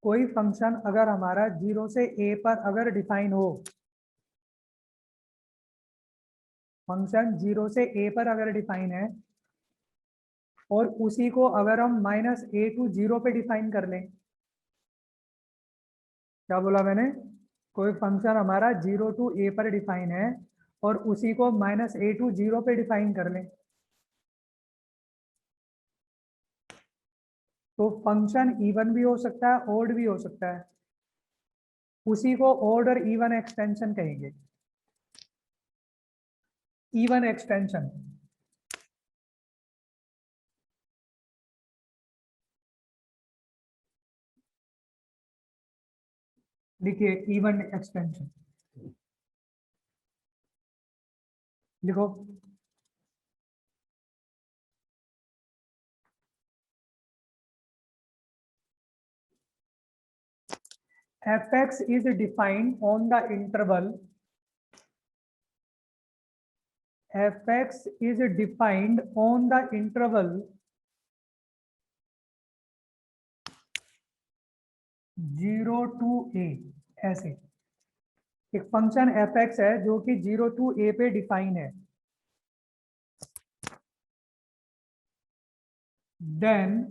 कोई फंक्शन अगर हमारा 0 से a पर अगर डिफाइन हो, फंक्शन 0 से a पर अगर डिफाइन है और उसी को अगर हम -a to 0 पे डिफाइन कर लें, क्या बोला मैंने? कोई फंक्शन हमारा 0 to a पर डिफाइन है और उसी को -a to 0 पे डिफाइन कर लें, तो फंक्शन इवन भी हो सकता है, ओड भी हो सकता है। उसी को ओड और इवन एक्सटेंशन कहेंगे। इवन एक्सटेंशन, लिखिए इवन एक्सटेंशन, लिखो। fx is defined on the interval, fx is defined on the interval 0 to a। ऐसे एक फंक्शन fx है जो कि 0 to a पे डिफाइन है, देन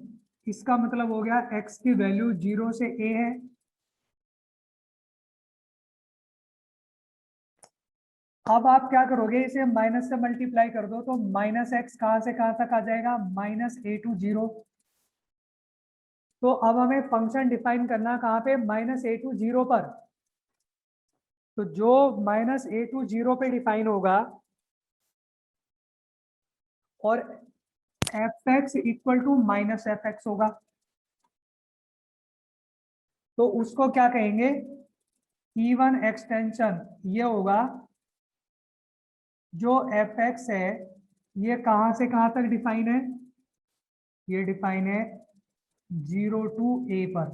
इसका मतलब हो गया x की वैल्यू 0 से a है, अब आप क्या करोगे, इसे माइनस से मल्टीप्लाई कर दो तो -x कहां से कहां तक आ जाएगा, -a to 0। तो अब हमें फंक्शन डिफाइन करना कहां पे, -a to 0 पर। तो जो -a to 0 पे डिफाइन होगा और fx इक्वल टू -fx होगा, तो उसको क्या कहेंगे, इवन एक्सटेंशन। ये होगा जो fx है ये कहां से कहां तक डिफाइन है, ये डिफाइन है 0 to a पर।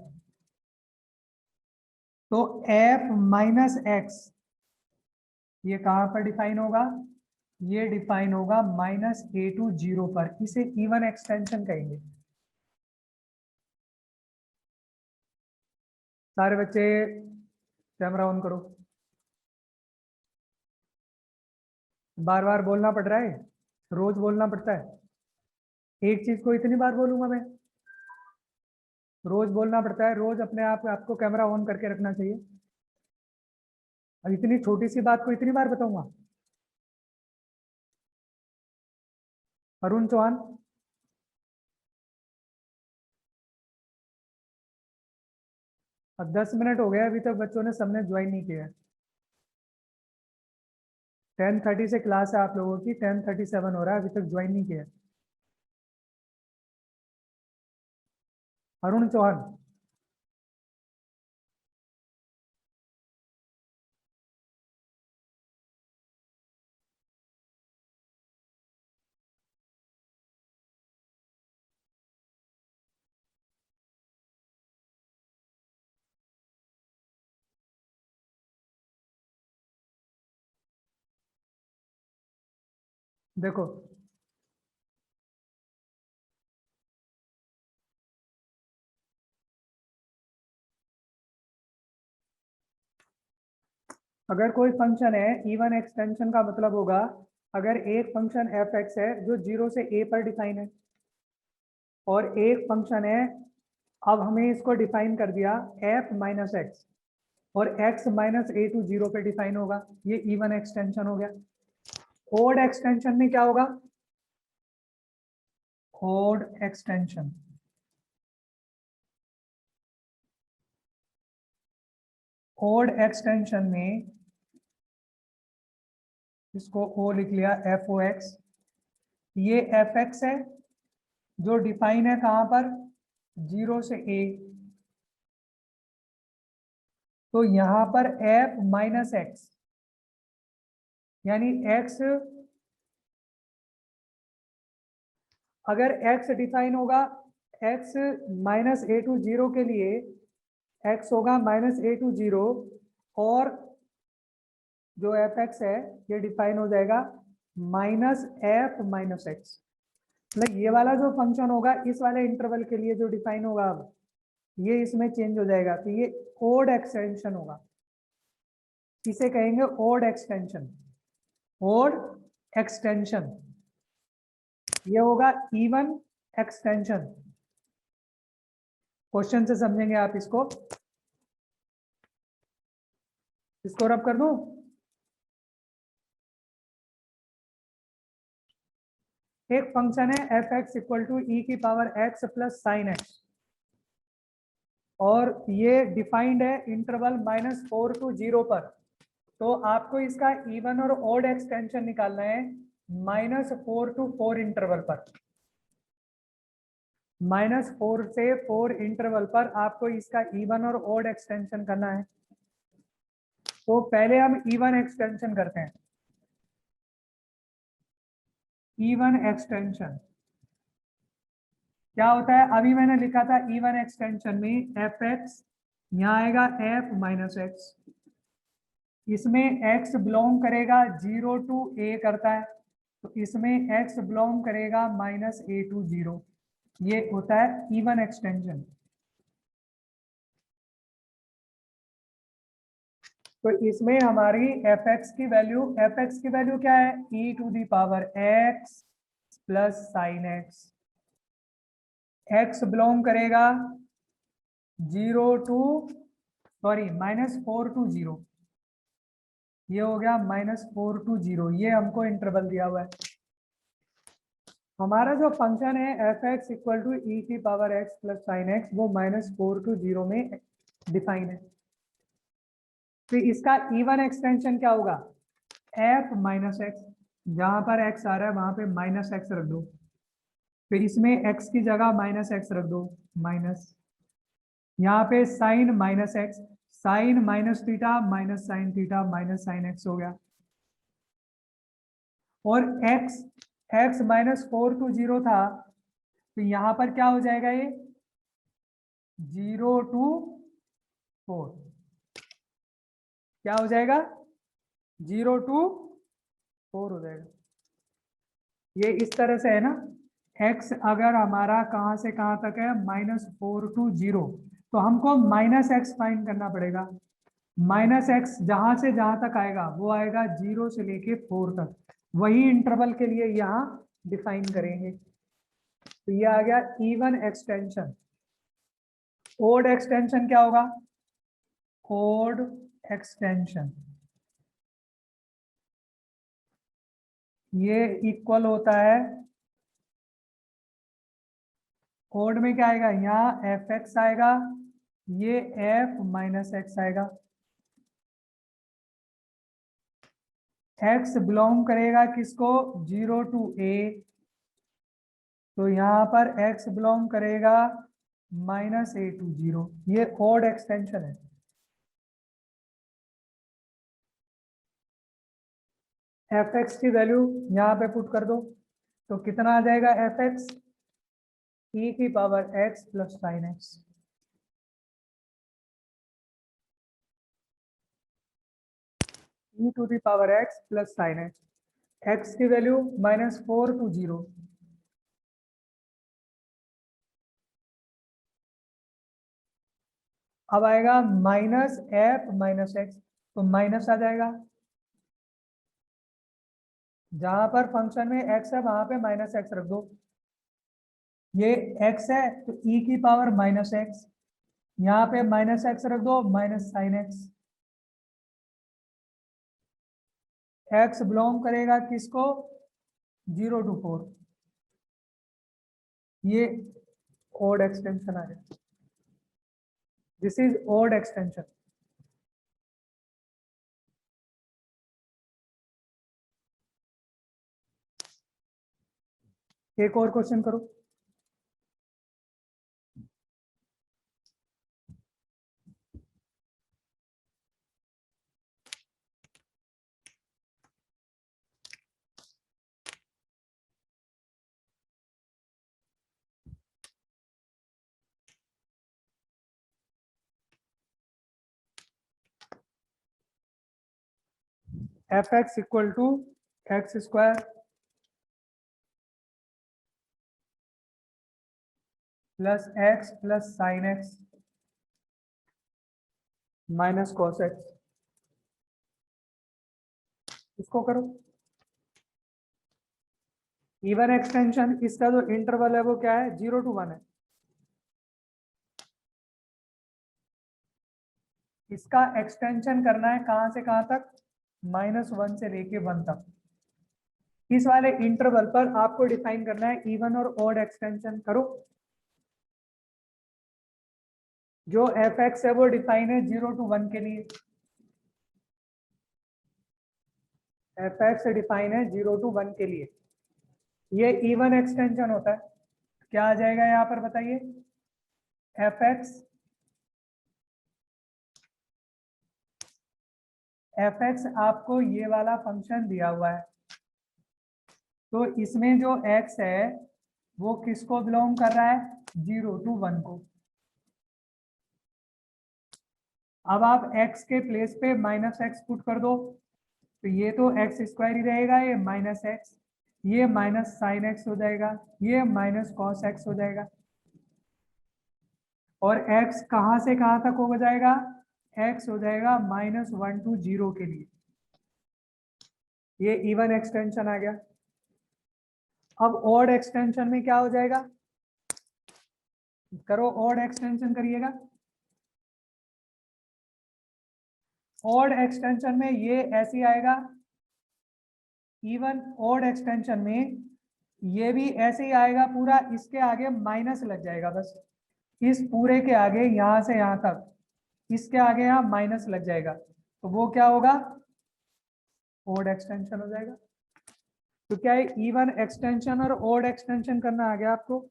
तो f माइनस एक्स ये कहां पर डिफाइन होगा, ये डिफाइन होगा -a to 0 पर। इसे इवन एक्सटेंशन कहेंगे। सारे बच्चे कैमरा ऑन करो। बार बार बोलना पड़ रहा है, रोज बोलना पड़ता है। एक चीज को इतनी बार बोलूंगा मैं, रोज बोलना पड़ता है, रोज अपने आप आपको कैमरा ऑन करके रखना चाहिए। और इतनी छोटी सी बात को इतनी बार बताऊंगा। अरुण चौहान, अब 10 मिनट हो गए, अभी तक बच्चों ने सबने ज्वाइन नहीं किया। 10:30 से क्लास है आप लोगों की, 10:37 हो रहा है, अभी तक ज्वाइन नहीं किया। अरुण चौहान, देखो अगर कोई फंक्शन है, इवन एक्सटेंशन का मतलब होगा अगर एक फंक्शन एफ एक्स है जो 0 से a पर डिफाइन है और एक फंक्शन है, अब हमें इसको डिफाइन कर दिया f माइनस एक्स और x -a to 0 पे डिफाइन होगा, ये इवन एक्सटेंशन हो गया। ओड एक्सटेंशन में क्या होगा, ओड एक्सटेंशन, ओड एक्सटेंशन में इसको o लिख लिया, एफ ओ एक्स। ये एफ एक्स है जो डिफाइन है कहां पर, 0 से a। तो यहां पर f माइनस एक्स यानी x, अगर x डिफाइन होगा x -a to 0 के लिए x होगा -a to 0 और जो एफ एक्स है ये डिफाइन हो जाएगा -f माइनस एक्स। मतलब ये वाला जो फंक्शन होगा इस वाले इंटरवल के लिए जो डिफाइन होगा अब ये इसमें चेंज हो जाएगा, तो ये ओड एक्सटेंशन होगा, इसे कहेंगे ओड एक्सटेंशन। ओड एक्सटेंशन ये होगा इवन एक्सटेंशन। क्वेश्चन से समझेंगे आप इसको रब कर दूं। एक फंक्शन है एफ एक्स इक्वल टू ई की power x plus sine x, और ये डिफाइंड है इंटरवल -4 to 0 पर। तो आपको इसका इवन और ओड एक्सटेंशन निकालना है -4 to 4 इंटरवल पर। -4 से 4 इंटरवल पर आपको इसका इवन और ओड एक्सटेंशन करना है। तो पहले हम इवन एक्सटेंशन करते हैं। इवन एक्सटेंशन क्या होता है, अभी मैंने लिखा था इवन एक्सटेंशन में एफ एक्स, यहाँ आएगा एफ माइनस एक्स, इसमें x बिलोंग करेगा 0 to a करता है, तो इसमें x बिलोंग करेगा -a to 0। ये होता है इवन एक्सटेंशन। तो इसमें हमारी fx की वैल्यू क्या है, e to the power x plus sine x. x belong करेगा 0 टू -4 to 0, ये हो गया -4 to 0, ये हमको इंटरवल दिया हुआ है। हमारा जो फंक्शन है एफ एक्स इक्वल टू ई की power x plus sine x, वो -4 to 0 में डिफाइन है। तो इसका इवन एक्सटेंशन क्या होगा, एफ माइनस एक्स, जहां पर एक्स आ रहा है वहां पे माइनस एक्स रख दो, फिर इसमें एक्स की जगह माइनस एक्स रख दो, माइनस, यहाँ पे sine minus x, sine minus theta minus sine x हो गया। और एक्स -4 to 0 था, तो यहाँ पर क्या हो जाएगा, ये 0 to 4, क्या हो जाएगा 0 to 4 हो जाएगा। ये इस तरह से है ना, x अगर हमारा कहां से कहां तक है -4 to 0, तो हमको -x फाइंड करना पड़ेगा। -x जहां से जहां तक आएगा वो आएगा 0 से लेके 4 तक, वही इंटरवल के लिए यहाँ डिफाइन करेंगे। तो ये आ गया इवन एक्सटेंशन। ओड एक्सटेंशन क्या होगा, ओड एक्सटेंशन ये इक्वल होता है, ओड में क्या आएगा, यहाँ एफ एक्स आएगा, ये एफ माइनस एक्स आएगा। एक्स बिलोंग करेगा किसको, 0 to a, तो यहाँ पर x बिलोंग करेगा -a to 0, ये ओड एक्सटेंशन है। एफ एक्स की वैल्यू यहाँ पे पुट कर दो, तो कितना आ जाएगा एफ एक्स, ई की power x plus sine x. E to the power x plus sine x, x की वैल्यू -4 to 0, अब आएगा -f माइनस एक्स, तो माइनस आ जाएगा, जहां पर फंक्शन में x है वहां पे -x रख दो, ये x है तो e की पावर -x, यहाँ पे -x रख दो, minus sine x. x belong करेगा किसको, 0 to 4, ये ओड एक्सटेंशन आ गया, दिस इज ओड एक्सटेंशन। एक और क्वेश्चन करो। F x equal to x square plus x plus sine x, minus cos x, इसको करो। इवन एक्सटेंशन, इसका जो इंटरवल है वो क्या है, 0 to 1 है। इसका एक्सटेंशन करना है कहां से कहां तक, -1 से लेके 1 तक। इस वाले इंटरवल पर आपको डिफाइन करना है इवन और ऑड एक्सटेंशन। करो। जो एफ एक्स है वो डिफाइन है 0 to 1 के लिए। एफ एक्स डिफाइन है 0 to 1 के लिए। ये इवन एक्सटेंशन होता है। क्या आ जाएगा यहाँ पर बताइए, एफ एक्स आपको ये वाला फंक्शन दिया हुआ है, तो इसमें जो x है वो किसको बिलोंग कर रहा है, 0 to 1 को। अब आप x के प्लेस पे -x पुट कर दो, तो ये तो x स्क्वायर ही रहेगा, ये -x, ये माइनस साइन एक्स हो जाएगा, ये माइनस कॉस एक्स हो जाएगा। और x कहां से कहां तक हो जाएगा, x हो जाएगा -1 to 0 के लिए। ये इवन एक्सटेंशन आ गया। अब ऑड एक्सटेंशन में क्या हो जाएगा, करो ऑड एक्सटेंशन करिएगा। ऑड एक्सटेंशन में ये ऐसे ही आएगा, इवन ऑड एक्सटेंशन में ये भी ऐसे ही आएगा पूरा, इसके आगे माइनस लग जाएगा बस। इस पूरे के आगे यहां से यहां तक, इसके आगे यहां माइनस लग जाएगा, तो वो क्या होगा, ऑड एक्सटेंशन हो जाएगा। तो क्या है, इवन एक्सटेंशन और ऑड एक्सटेंशन करना आ गया आपको।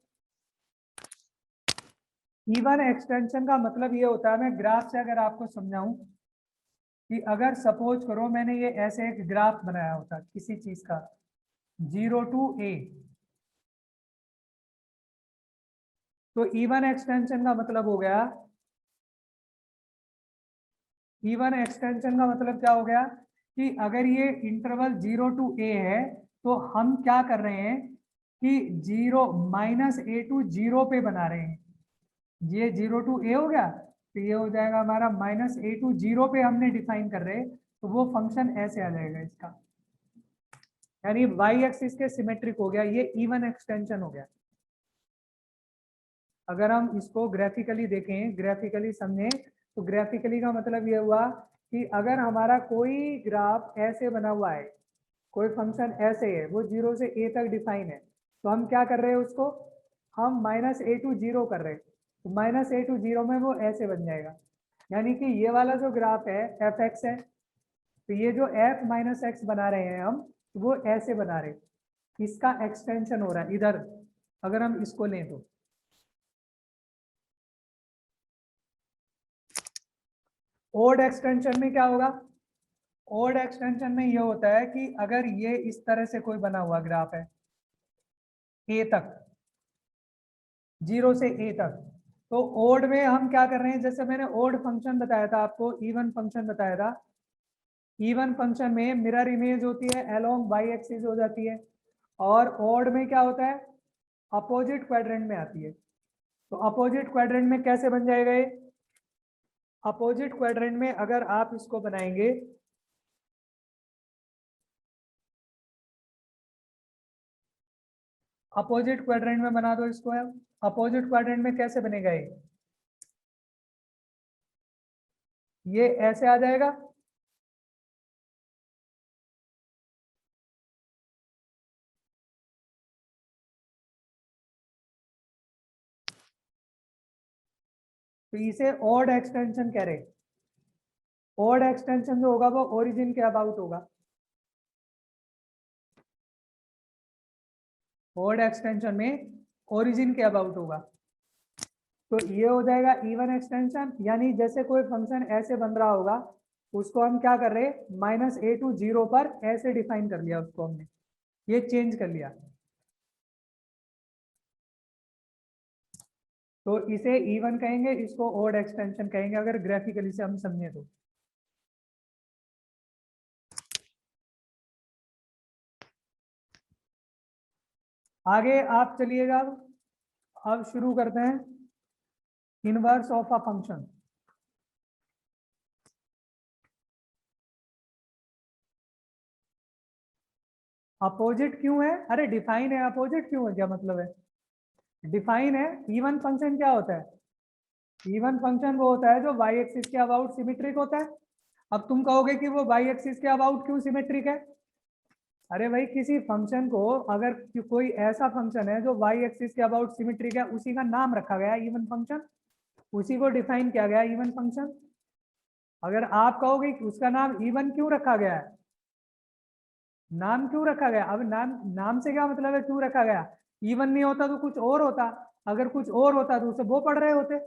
इवन एक्सटेंशन का मतलब ये होता है, मैं ग्राफ से अगर आपको समझाऊं कि अगर सपोज करो मैंने ये ऐसे एक ग्राफ बनाया होता किसी चीज का, 0 to a, तो इवन एक्सटेंशन का मतलब हो गया, इवन एक्सटेंशन का मतलब क्या हो गया कि अगर ये इंटरवल 0 to a है, तो हम क्या कर रहे हैं कि 0 -a to 0 पे बना रहे हैं। ये 0 to a हो गया, तो ये हो जाएगा हमारा -a to 0 पे हमने डिफाइन कर रहे हैं, तो वो फंक्शन ऐसे आ जाएगा इसका, यानी y एक्सिस के सिमेट्रिक हो गया, ये इवन एक्सटेंशन हो गया। अगर हम इसको ग्राफिकली देखें, ग्राफिकली समझें, तो ग्राफिकली का मतलब ये हुआ कि अगर हमारा कोई ग्राफ ऐसे बना हुआ है, कोई फंक्शन ऐसे है, वो 0 से a तक डिफाइन है, तो हम क्या कर रहे हैं उसको, हम -a to 0 कर रहे हैं, तो -a to 0 में वो ऐसे बन जाएगा। यानी कि ये वाला जो ग्राफ है एफ एक्स है, तो ये जो f -x बना रहे हैं हम, वो ऐसे बना रहे हैं, इसका एक्सटेंशन हो रहा है इधर, अगर हम इसको लें तो। ओड एक्सटेंशन में क्या होगा, ओड एक्सटेंशन में ये होता है कि अगर ये इस तरह से कोई बना हुआ ग्राफ है ए तक, 0 से a तक, तो ओड में हम क्या कर रहे हैं, जैसे मैंने ओड फंक्शन बताया था आपको, इवन फंक्शन बताया था, इवन फंक्शन में मिरर इमेज होती है अलोंग y एक्सिस हो जाती है, और ओड में क्या होता है, अपोजिट क्वाड्रेंट में आती है। तो अपोजिट क्वाड्रेंट में कैसे बन जाएगा ये, अपोजिट क्वाड्रेंट में अगर आप इसको बनाएंगे, अपोजिट क्वाड्रेंट में बना दो इसको, अपोजिट क्वाड्रेंट में कैसे बनेगा ये ऐसे आ जाएगा, तो इसे ऑड एक्सटेंशन कह रहे हैं। ऑड एक्सटेंशन जो होगा वो ओरिजिन के अबाउट होगा, ऑड एक्सटेंशन में ओरिजिन के अबाउट होगा। तो ये हो जाएगा इवन एक्सटेंशन, यानी जैसे कोई फंक्शन ऐसे बन रहा होगा, उसको हम क्या कर रहे हैं, -a to 0 पर ऐसे डिफाइन कर लिया उसको हमने, ये चेंज कर लिया, तो इसे इवन कहेंगे, इसको ऑड एक्सटेंशन कहेंगे, अगर ग्राफिकली से हम समझे तो। आगे आप चलिएगा, अब शुरू करते हैं inverse of a function. Opposite क्यों है? अरे डिफाइन है, अपोजिट क्यों है, क्या मतलब है? डिफाइन है। इवन फंक्शन क्या होता है? इवन फंक्शन वो होता है जो वाई एक्सिस के अबाउट सिमेट्रिक होता है। अब तुम कहोगे कि वो वाई एक्सिस के अबाउट क्यों सिमेट्रिक है? अरे भाई किसी फंक्शन को अगर कोई ऐसा फंक्शन है जो वाई एक्सिस के अबाउट सिमेट्रिक है, उसी का नाम रखा गया है इवन फंक्शन, उसी को डिफाइन किया गया है इवन फंक्शन। अगर आप कहोगे कि उसका नाम इवन क्यों रखा गया है, नाम क्यों रखा गया, अब नाम से क्या मतलब है क्यों रखा गया? इवन नहीं होता तो कुछ और होता, अगर कुछ और होता तो उसे वो पढ़ रहे होते।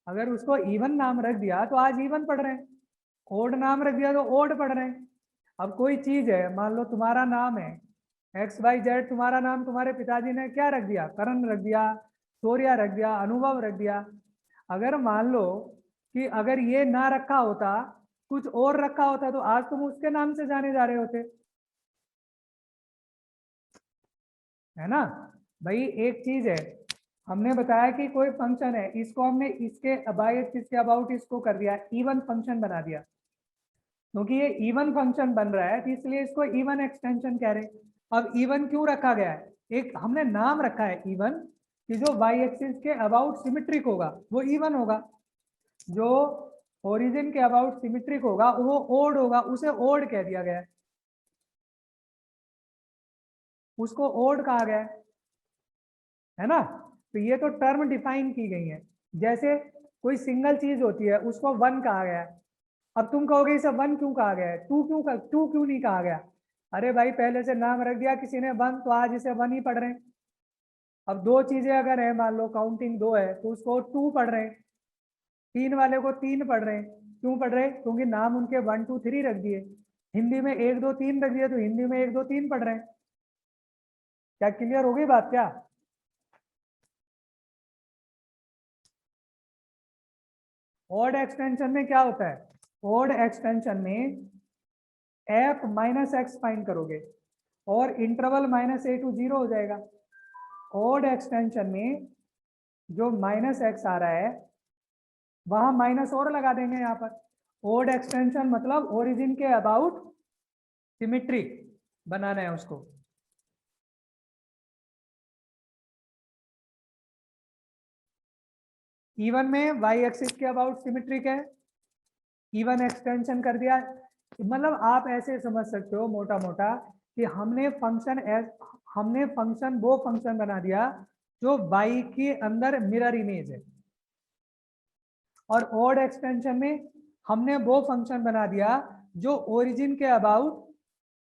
अगर उसको इवन नाम रख दिया तो आज इवन पढ़ रहे हैं, ओड नाम रख दिया तो ओड पढ़ रहे हैं। अब कोई चीज है, मान लो तुम्हारा नाम है XYZ, तुम्हारा नाम तुम्हारे पिताजी ने क्या रख दिया? करण रख दिया, सूर्या रख दिया, अनुभव रख दिया। अगर मान लो कि अगर ये ना रखा होता, कुछ और रखा होता, तो आज तुम उसके नाम से जाने जा रहे होते, है ना? भाई एक चीज है, हमने बताया कि कोई फंक्शन है, इसको हमने इसके अबाउट, इसके अबाउट इसको कर दिया, इवन फंक्शन बना दिया। क्योंकि ये इवन फंक्शन बन रहा है तो इसलिए इसको इवन एक्सटेंशन कह रहे हैं। अब इवन क्यों रखा गया है? एक हमने नाम रखा है इवन, कि जो वाई एक्सिस के अबाउट सिमेट्रिक होगा वो इवन होगा, जो ओरिजिन के अबाउट सिमेट्रिक होगा वो ओड होगा, उसे ओड कह दिया गया है, उसको ओड कहा गया है ना? तो ये तो टर्म डिफाइन की गई है। जैसे कोई सिंगल चीज होती है उसको वन कहा गया है। अब तुम कहोगे इसे वन क्यों कहा गया है, टू क्यों नहीं कहा गया? अरे भाई पहले से नाम रख दिया किसी ने वन, तो आज इसे वन ही पढ़ रहे हैं। अब दो चीजें अगर है, मान लो काउंटिंग दो है तो उसको टू पढ़ रहे हैं, तीन वाले को तीन पढ़ रहे हैं। क्यों पढ़ रहे हैं? क्योंकि नाम उनके 1 2 3 रख दिए। हिंदी में 1 2 3 रख दिए तो हिंदी में 1 2 3 पढ़ रहे हैं। क्या क्लियर हो गई बात क्या? ओड एक्सटेंशन में क्या होता है? ओड एक्सटेंशन में एफ माइनस एक्स फाइंड करोगे और इंटरवल -a to 0 हो जाएगा। ओड एक्सटेंशन में जो माइनस एक्स आ रहा है वहां माइनस और लगा देंगे यहाँ पर। ओड एक्सटेंशन मतलब ओरिजिन के अबाउट सिमेट्रिक बनाना है उसको। इवन में वाई एक्सिस के अबाउट सिमेट्रिक है, इवन एक्सटेंशन कर दिया। मतलब आप ऐसे समझ सकते हो मोटा मोटा कि हमने फंक्शन वो फंक्शन बना दिया जो वाई के अंदर मिरर इमेज है, और ओड एक्सटेंशन में हमने वो फंक्शन बना दिया जो ओरिजिन के अबाउट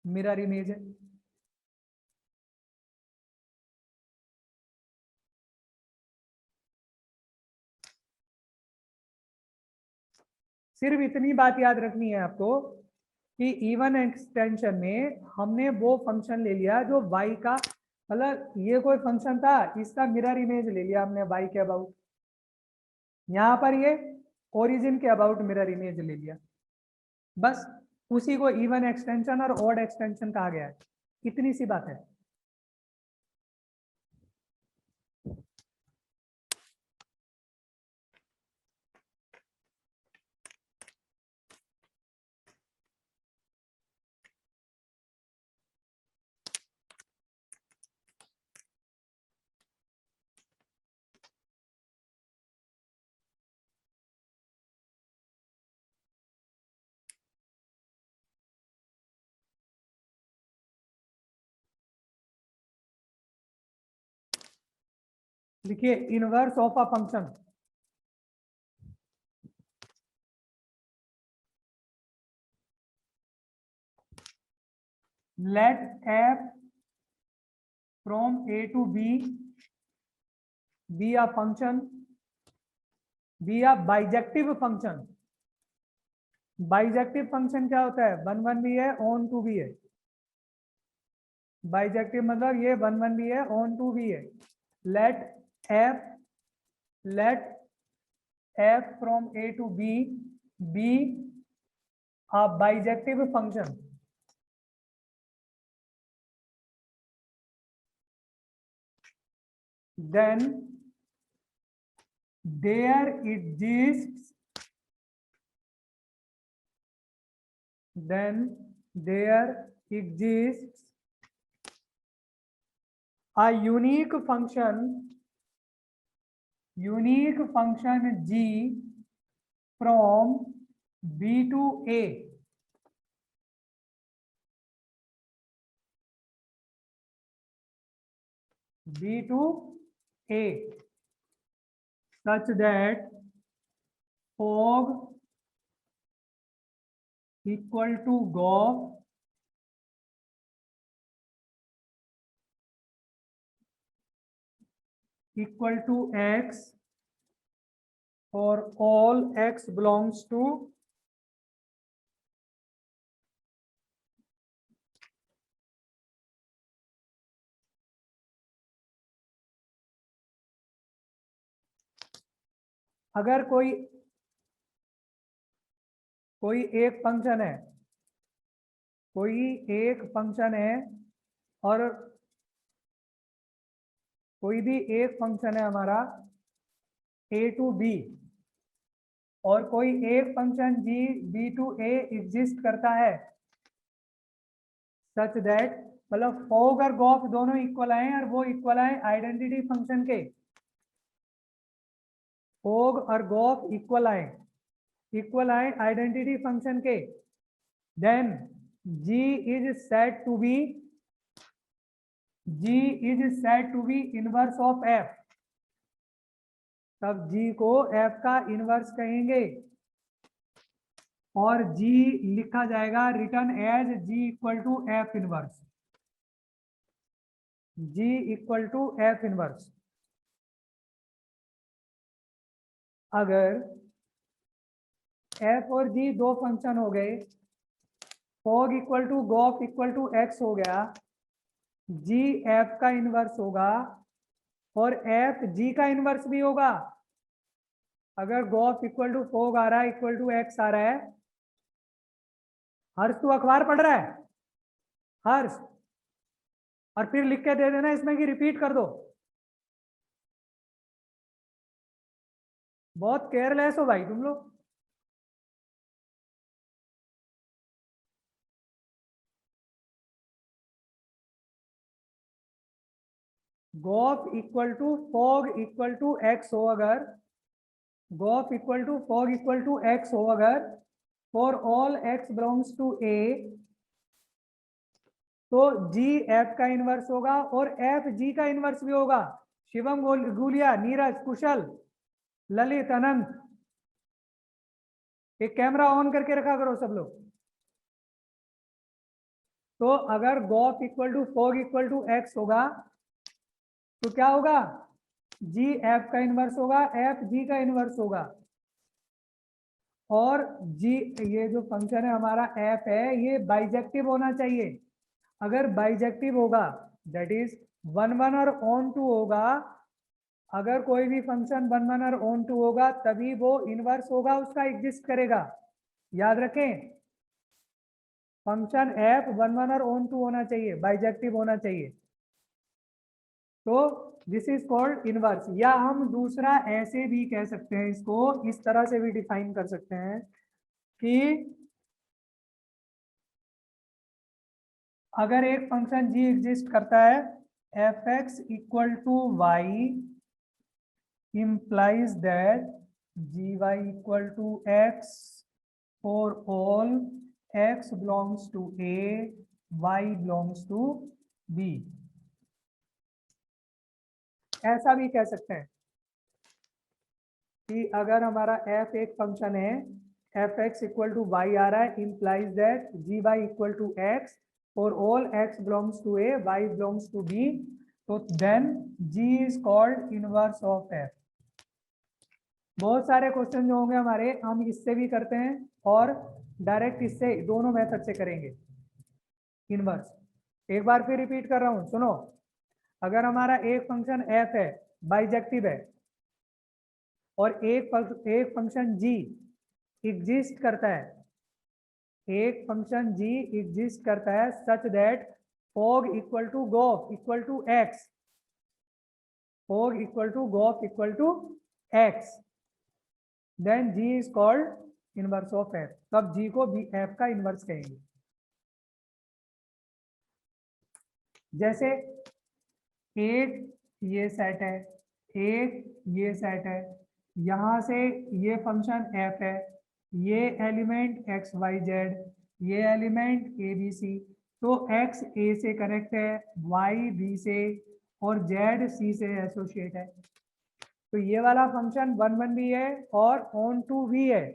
मिरर इमेज है। सिर्फ इतनी बात याद रखनी है आपको कि इवन एक्सटेंशन में हमने वो फंक्शन ले लिया जो y का, मतलब ये कोई फंक्शन था, इसका मिरर इमेज ले लिया हमने y के अबाउट, यहां पर ये ओरिजिन के अबाउट मिरर इमेज ले लिया। बस उसी को इवन एक्सटेंशन और ऑड एक्सटेंशन कहा गया है। इतनी सी बात है। लिखिए inverse of a function, let f from a to b be a function, be a bijective function। Bijective function क्या होता है? 1 1 भी है, ऑन टू भी है। बाइजेक्टिव मतलब ये 1 1 भी है, ऑन टू भी है। Let f from a to b be a bijective function, then there exists a unique function g from b to a such that fog equal to gof equal to x for all x belongs to अगर कोई एक function है, और कोई भी एक function है हमारा a टू b और कोई एक function g b to a exist करता है सच दैट, मतलब फॉग और गॉफ दोनों इक्वल आए और वो इक्वल आए आइडेंटिटी फंक्शन के, फॉग और गॉफ इक्वल आए आइडेंटिटी फंक्शन के, then g is said to be inverse of f, तब g को f का इनवर्स कहेंगे और g लिखा जाएगा written as g equal to f inverse, g equal to f inverse. अगर f और g दो फंक्शन हो गए, fog equal to gof equal to x हो गया, g f का इनवर्स होगा और f g का इनवर्स भी होगा। अगर गॉफ इक्वल टू फॉग आ रहा है इक्वल टू x आ रहा है, हर्ष तू अखबार पढ़ रहा है हर्ष, और फिर लिख के दे देना इसमें कि रिपीट कर दो, बहुत केयरलेस हो भाई तुम लोग। Gof equal to fog equal to X हो अगर, gof equal to fog equal to X हो अगर, for all X belongs to A, तो जी एफ का इनवर्स होगा और एफ जी का इनवर्स भी होगा। शिवम गुलिया, नीरज, कुशल, ललित, अनंत, एक कैमरा ऑन करके रखा करो सब लोग। तो अगर gof equal to fog equal to x होगा तो क्या होगा, जी एफ का इनवर्स होगा, एफ जी का इनवर्स होगा, और जी ये जो फंक्शन है हमारा एफ है ये बाइजेक्टिव होना चाहिए। अगर बाइजेक्टिव होगा दैट इज 1 1 और ऑन टू होगा, अगर कोई भी फंक्शन 1 1 और ऑन टू होगा तभी वो इनवर्स होगा, उसका एग्जिस्ट करेगा। याद रखें, फंक्शन एफ 1 1 और ऑन टू होना चाहिए, बाइजेक्टिव होना चाहिए, तो दिस इज कॉल्ड इनवर्स। या हम दूसरा ऐसे भी कह सकते हैं, इसको इस तरह से भी डिफाइन कर सकते हैं कि अगर एक फंक्शन g एग्जिस्ट करता है F x equal to y implies that gy equal to x for all x belongs to a, y belongs to b। ऐसा भी कह सकते हैं कि अगर हमारा f एक फंक्शन है, F x equal to Y आ रहा है, implies that gy equal to x for all x belongs to a, y belongs to b, तो then g is called inverse of f। बहुत सारे क्वेश्चन जो होंगे हमारे, हम इससे भी करते हैं और डायरेक्ट इससे, दोनों मेथड से करेंगे इनवर्स। एक बार फिर रिपीट कर रहा हूं, सुनो। अगर हमारा एक फंक्शन f है, बाइजेक्टिव है, और एक फंक्शन g एग्जिस्ट करता है, एक फंक्शन g एग्जिस्ट करता है such that fog equal to gof equal to x, fog equal to gof equal to x, then g is called inverse of f। तब g को भी f का inverse कहेंगे। जैसे एक ये सेट है, एक ये सेट है, यहाँ से ये फंक्शन f है, ये एलिमेंट एक्स वाई जेड, ये एलिमेंट ए बी सी। तो x a से कनेक्ट है, y b से और z c से एसोसिएट है। तो ये वाला फंक्शन 1 1 भी है और ऑन टू भी है,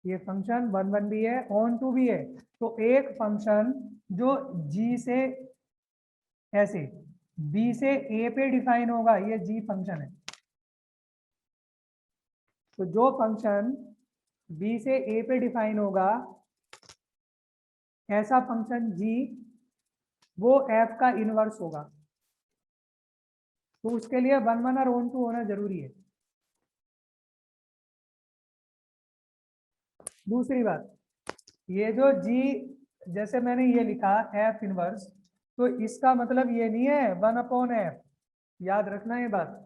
ये फंक्शन 1 1 भी है, ऑन टू भी है। तो एक फंक्शन जो g से ऐसे b से a पे डिफाइन होगा, ये g फंक्शन है। तो जो फंक्शन b से a पे डिफाइन होगा, ऐसा फंक्शन g वो f का इनवर्स होगा। तो उसके लिए 1 1 और ऑन टू होना जरूरी है। दूसरी बात, ये जो g, जैसे मैंने ये लिखा f इनवर्स, तो इसका मतलब ये नहीं है 1/f, याद रखना ये बात।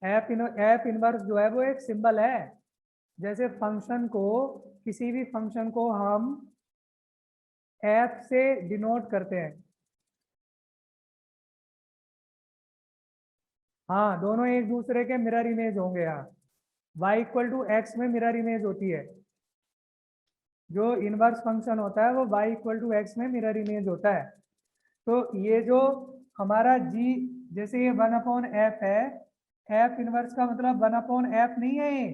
f इनवर्स जो है वो एक सिंबल है। जैसे फंक्शन को, किसी भी फंक्शन को हम f से डिनोट करते हैं। हाँ, दोनों एक दूसरे के मिरर इमेज होंगे। यहाँ y इक्वल टू एक्स में मिरर इमेज होती है, जो इनवर्स फंक्शन होता है वो y इक्वल टू एक्स में मिरर इमेज होता है। तो ये जो हमारा g, जैसे ये 1/f है, f इनवर्स का मतलब 1/f नहीं है ये।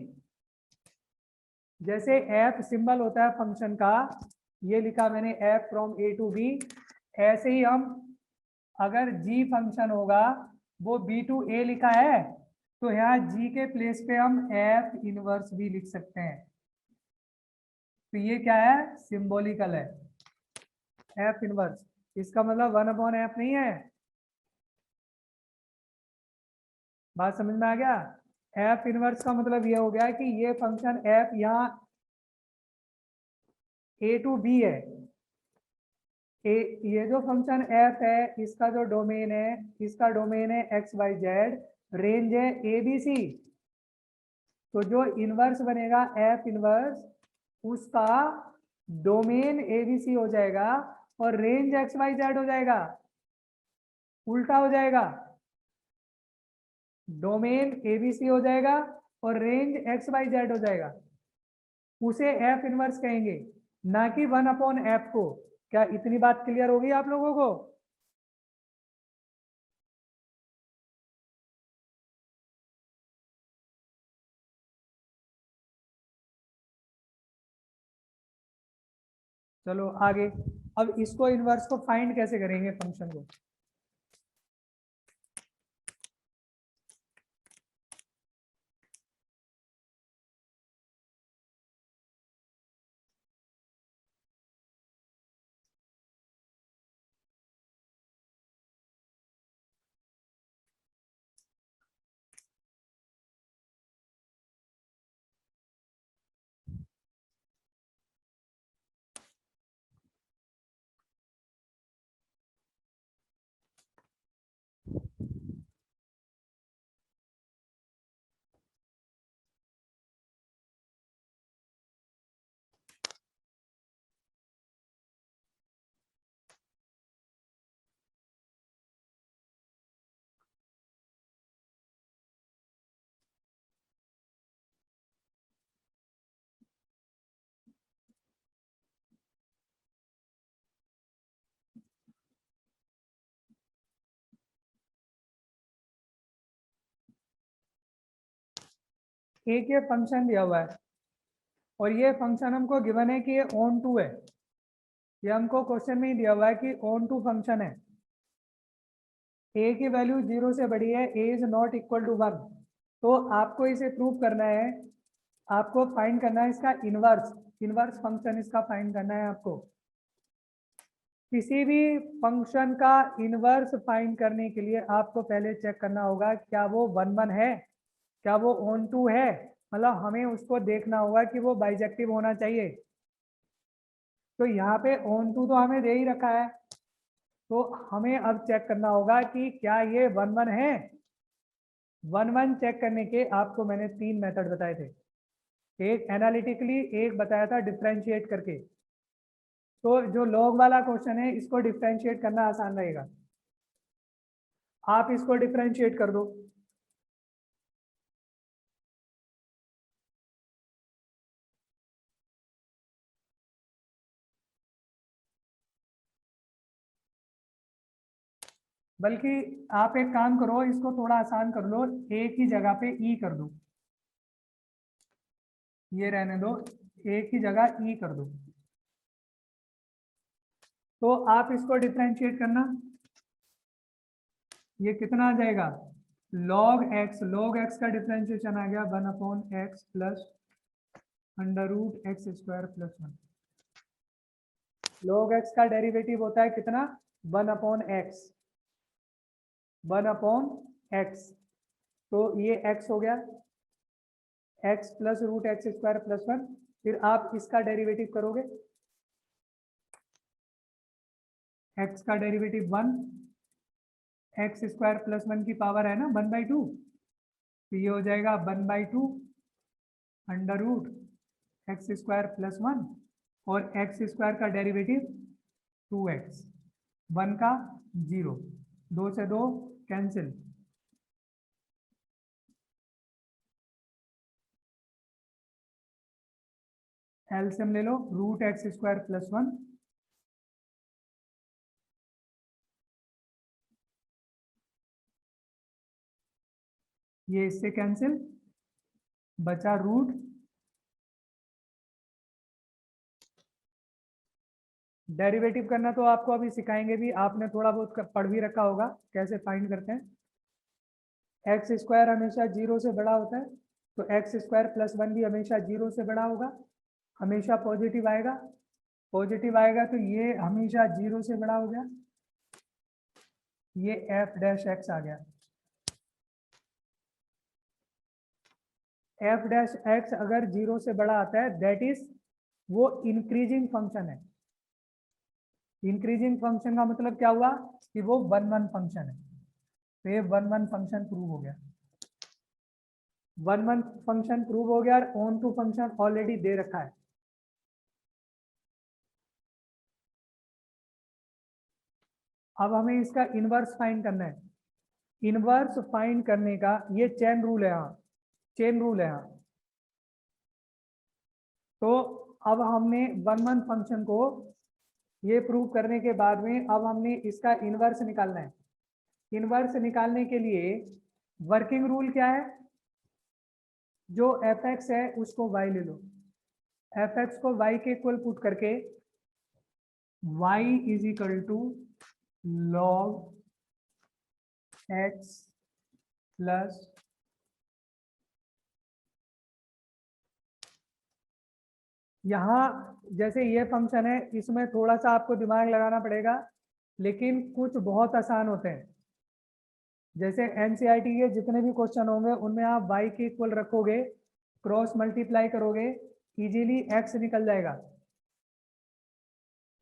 जैसे f सिंबल होता है फंक्शन का, ये लिखा मैंने f from a to b, ऐसे ही हम अगर g फंक्शन होगा, वो b टू a लिखा है, तो यहाँ g के प्लेस पे हम f इनवर्स भी लिख सकते हैं। तो ये क्या है, सिंबॉलिकल है f इनवर्स, इसका मतलब 1/f नहीं है। बात समझ में आ गया? f इनवर्स का मतलब ये हो गया कि ये फंक्शन f यहाँ a टू b है। ये जो फंक्शन f है, इसका जो डोमेन है, इसका डोमेन है एक्स वाई जेड, रेंज है ए बी सी। तो जो इनवर्स बनेगा f इनवर्स, उसका डोमेन ए बी सी हो जाएगा और रेंज एक्स वाई जेड हो जाएगा, उल्टा हो जाएगा। डोमेन ए बी सी हो जाएगा और रेंज एक्स वाई जेड हो जाएगा। उसे f इनवर्स कहेंगे, ना कि 1/f को। क्या इतनी बात क्लियर होगी आप लोगों को? चलो आगे। अब इसको इनवर्स को फाइंड कैसे करेंगे फंक्शन को? एक ये फंक्शन दिया हुआ है और ये फंक्शन हमको गिवन है कि ये ऑन टू है। ये हमको क्वेश्चन में ही दिया हुआ है कि ऑन टू फंक्शन है। ए की वैल्यू 0 से बड़ी है, ए इज नॉट इक्वल टू 1। तो आपको इसे प्रूव करना है, आपको फाइंड करना है इसका इनवर्स, इनवर्स फंक्शन इसका फाइंड करना है आपको। किसी भी फंक्शन का इनवर्स फाइंड करने के लिए आपको पहले चेक करना होगा क्या वो 1 1 है, क्या वो ऑन टू है। मतलब हमें उसको देखना होगा कि वो बाइजेक्टिव होना चाहिए। तो यहाँ पे ऑन टू तो हमें दे ही रखा है, तो हमें अब चेक करना होगा कि क्या ये 1 1 है। 1 1 चेक करने के आपको मैंने 3 मेथड बताए थे, एक एनालिटिकली, एक बताया था डिफरेंशिएट करके। तो जो log वाला क्वेश्चन है इसको डिफरेंशिएट करना आसान रहेगा। आप इसको डिफरेंशिएट कर दो। बल्कि आप एक काम करो, इसको थोड़ा आसान कर लो, एक ही जगह पे ई कर दो, ये रहने दो, एक ही जगह ई कर दो। तो आप इसको डिफरेंशिएट करना, ये कितना आ जाएगा, log x का डिफरेंशिएशन आ गया 1/x plus √x² + 1। log x का डेरिवेटिव होता है कितना, 1/x, 1/x। तो ये x हो गया, x प्लस √x² + 1। फिर आप इसका डेरिवेटिव करोगे, x का डेरिवेटिव 1, x² + 1 की पावर है ना 1/2, तो ये हो जाएगा 1/2 √x² + 1, और x² का डेरिवेटिव 2x, 1 का 0, 2 से 2 कैंसिल, एलसीएम ले लो, √x² + 1, ये इससे कैंसिल, बचा रूट, डेरिवेटिव करना तो आपको अभी सिखाएंगे भी, आपने थोड़ा बहुत पढ़ भी रखा होगा कैसे फाइंड करते हैं। x² हमेशा 0 से बड़ा होता है, तो x² + 1 भी हमेशा 0 से बड़ा होगा, हमेशा पॉजिटिव आएगा, पॉजिटिव आएगा तो ये हमेशा 0 से बड़ा हो गया, ये f' आ गया। f' अगर 0 से बड़ा आता है दैट इज वो इंक्रीजिंग फंक्शन है। इंक्रीजिंग फंक्शन का मतलब क्या हुआ कि वो 1/1 फंक्शन है, तो ये 1/1 फंक्शन प्रूव हो गया। 1/1 फंक्शन प्रूव हो गया और ऑन टू फंक्शन ऑलरेडी दे रखा है। अब हमें इसका इनवर्स फाइंड करना है। इनवर्स फाइंड करने का ये चेन रूल है, यहाँ चेन रूल है यहाँ। तो अब हमने 1/1 फंक्शन को ये प्रूव करने के बाद में अब हमने इसका इनवर्स निकालना है। इनवर्स निकालने के लिए वर्किंग रूल क्या है, जो f(x) है उसको y ले लो, f(x) को y के इक्वल पुट करके y = log x प्लस यहाँ जैसे ये फंक्शन है इसमें थोड़ा सा आपको दिमाग लगाना पड़ेगा, लेकिन कुछ बहुत आसान होते हैं। जैसे एनसीईआरटी के जितने भी क्वेश्चन होंगे उनमें आप y के इक्वल रखोगे, क्रॉस मल्टीप्लाई करोगे, इजीली x निकल जाएगा।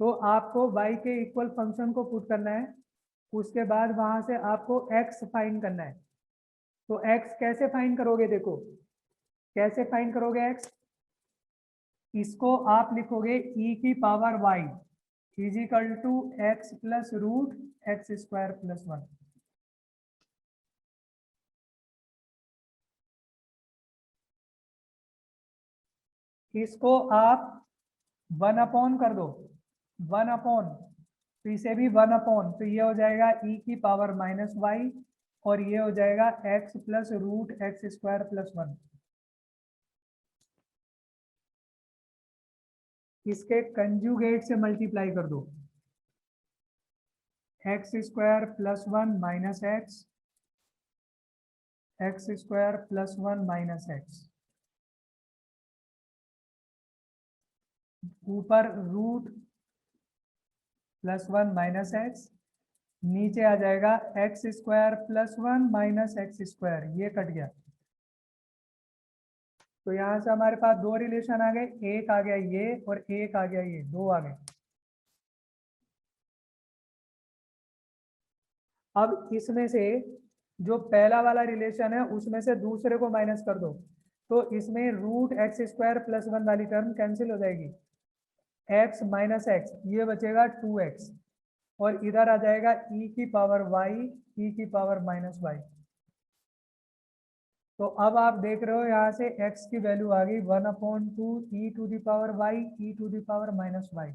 तो आपको y के इक्वल फंक्शन को पुट करना है, उसके बाद वहां से आपको x फाइंड करना है। तो x कैसे फाइंड करोगे, देखो कैसे फाइंड करोगे x, इसको आप लिखोगे e की power y = x plus √x² + 1। इसको आप 1/, कर दो 1/, तो इसे भी 1/, तो ये हो जाएगा e की पावर -y, और ये हो जाएगा x प्लस √x² + 1। इसके कंजुगेट से मल्टीप्लाई कर दो, x² + 1 - x, x² + 1 - x, ऊपर √+1 - x, नीचे आ जाएगा x² + 1 - x², ये कट गया। तो यहां से हमारे पास दो रिलेशन आ गए, एक आ गया ये और एक आ गया ये, दो आ गए। अब इसमें से जो पहला वाला रिलेशन है उसमें से दूसरे को माइनस कर दो, तो इसमें √x² + 1 वाली टर्म कैंसिल हो जाएगी, x माइनस एक्स, ये बचेगा 2x, और इधर आ जाएगा e की पावर y, e की पावर माइनस वाई। तो अब आप देख रहे हो यहाँ से x की वैल्यू आ गई 1/2 e to the power y, e to the power minus Y.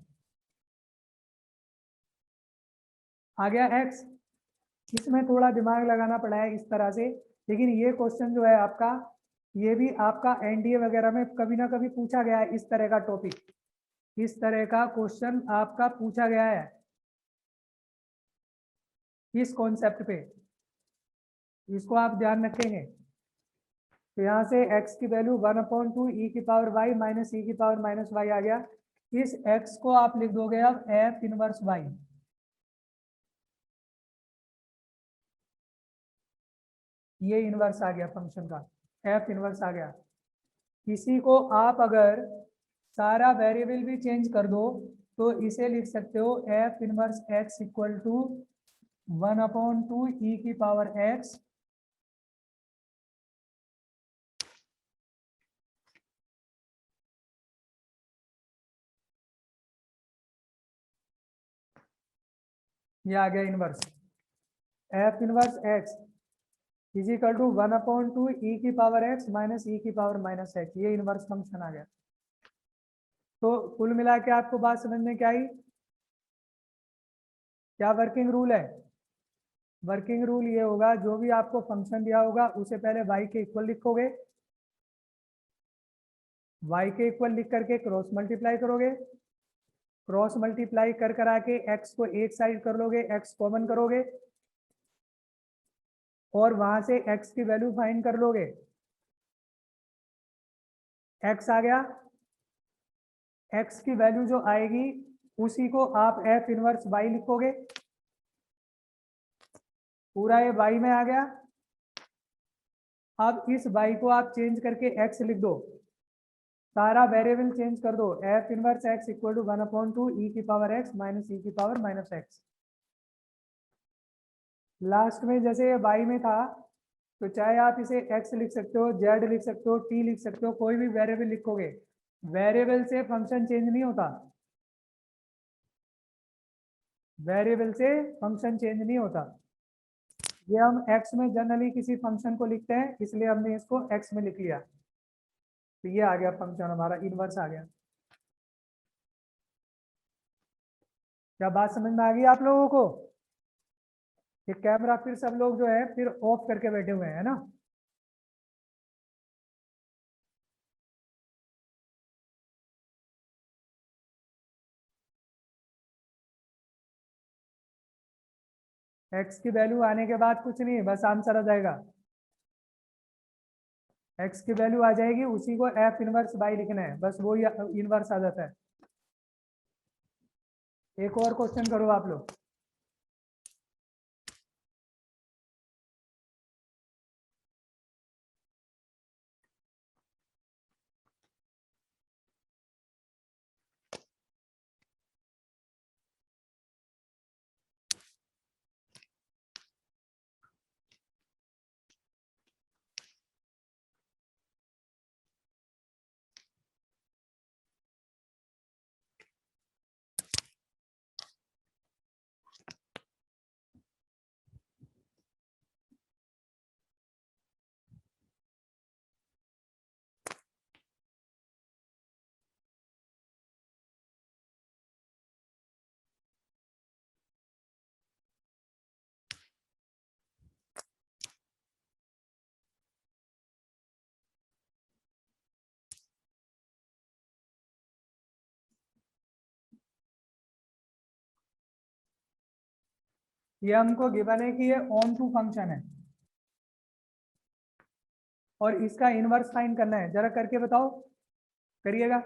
आ गया x। इसमें थोड़ा दिमाग लगाना पड़ा है इस तरह से, लेकिन ये क्वेश्चन जो है आपका, ये भी आपका एनडीए वगैरह में कभी ना कभी पूछा गया है। इस तरह का टॉपिक, इस तरह का क्वेश्चन आपका पूछा गया है इस कॉन्सेप्ट पे, इसको आप ध्यान रखेंगे। तो यहाँ से x की वैल्यू 1/2 e की पावर y माइनस e की पावर माइनस वाई आ गया। इस x को आप लिख दोगे अब f इनवर्स y। ये इनवर्स आ गया फंक्शन का, f इनवर्स आ गया। इसी को आप अगर सारा वेरिएबल भी चेंज कर दो तो इसे लिख सकते हो f inverse x equal to 1/2 e की पावर x ये आ गया inverse. f inverse x is equal to 1/2 e की पावर x माइनस e की पावर माइनस x, ये इनवर्स फंक्शन आ गया। तो कुल मिला के आपको बात समझ में क्या आई? क्या वर्किंग रूल है? वर्किंग रूल ये होगा, जो भी आपको फंक्शन दिया होगा उसे पहले y के इक्वल लिखोगे, y के इक्वल लिख करके क्रॉस मल्टीप्लाई करोगे, क्रॉस मल्टीप्लाई कर करा के x को एक साइड कर लोगे, x कॉमन करोगे, और वहां से x की वैल्यू फाइंड कर लोगे। x आ गया, x की वैल्यू जो आएगी उसी को आप f इनवर्स y लिखोगे। पूरा ये y में आ गया। अब इस y को आप चेंज करके x लिख दो, सारा वेरिएबल चेंज कर दो, f inverse x equal to 1/2 e की पावर x माइनस e की पावर माइनस x। लास्ट में जैसे ये y में था, तो चाहे आप इसे x लिख सकते हो, z लिख सकते हो, t लिख सकते हो, कोई भी वेरिएबल लिखोगे, वेरिएबल से फंक्शन चेंज नहीं होता, वेरिएबल से फंक्शन चेंज नहीं होता। ये हम x में जनरली किसी फंक्शन को लिखते हैं, इसलिए हमने इसको x में लिख लिया। तो ये आ गया फंक्शन हमारा, इनवर्स आ गया। क्या बात समझ में आ गई आप लोगों को? ये कैमरा फिर सब लोग जो है फिर ऑफ करके बैठे हुए हैं ना। x की वैल्यू आने के बाद कुछ नहीं, बस आंसर आ जाएगा। x की वैल्यू आ जाएगी, उसी को f इनवर्स बाई लिखना है, बस वो इनवर्स आ जाता है। एक और क्वेश्चन करो आप लोग। ये हमको गिवन है कि ये ऑन टू फंक्शन है और इसका इनवर्स फाइंड करना है। जरा करके बताओ, करिएगा,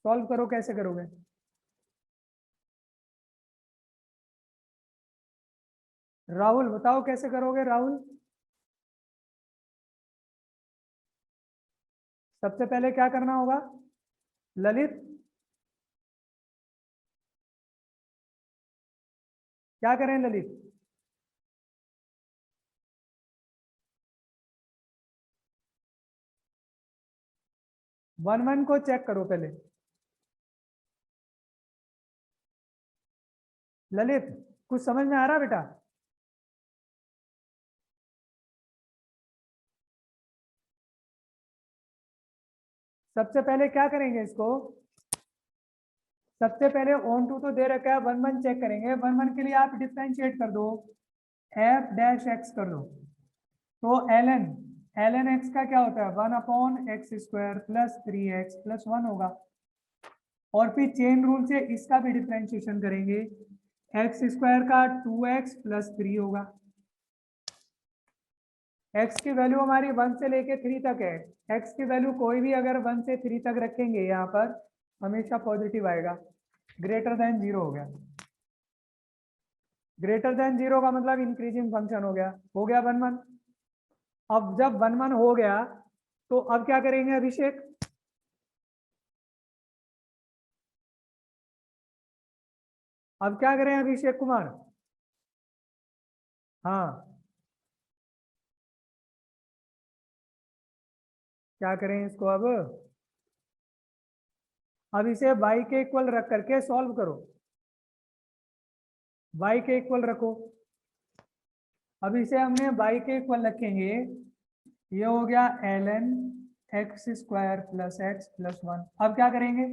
सॉल्व करो, कैसे करोगे? राहुल बताओ कैसे करोगे, राहुल। सबसे पहले क्या करना होगा? ललित क्या करें ललित? 1 को चेक करो पहले। ललित कुछ समझ में आ रहा बेटा? सबसे पहले क्या करेंगे इसको, सबसे पहले ऑन टू तो दे रखा है, 1 चेक करेंगे। 1 के लिए आप डिफरेंशिएट कर दो, एफ डैश एक्स कर दो। तो ln x का क्या होता है, 1/x² प्लस 3x प्लस 1 होगा। और फिर चेन रूल से इसका भी डिफरेंशिएशन करेंगे, x² का 2x प्लस 3 होगा। x की वैल्यू हमारी 1 से लेके 3 तक है। x की वैल्यू कोई भी अगर 1 से 3 तक रखेंगे यहाँ पर हमेशा पॉजिटिव आएगा। ग्रेटर देन 0 हो गया। ग्रेटर देन 0 का मतलब इंक्रीजिंग फंक्शन हो गया। 1 अब जब 1 हो गया तो अब क्या करेंगे अभिषेक? अब क्या करें अभिषेक कुमार? हाँ क्या करें इसको? अब इसे y के इक्वल रख करके सॉल्व करो। y के इक्वल रखो। अब इसे हमने y के इक्वल रखेंगे, ये हो गया ln x² plus x plus 1। अब क्या करेंगे?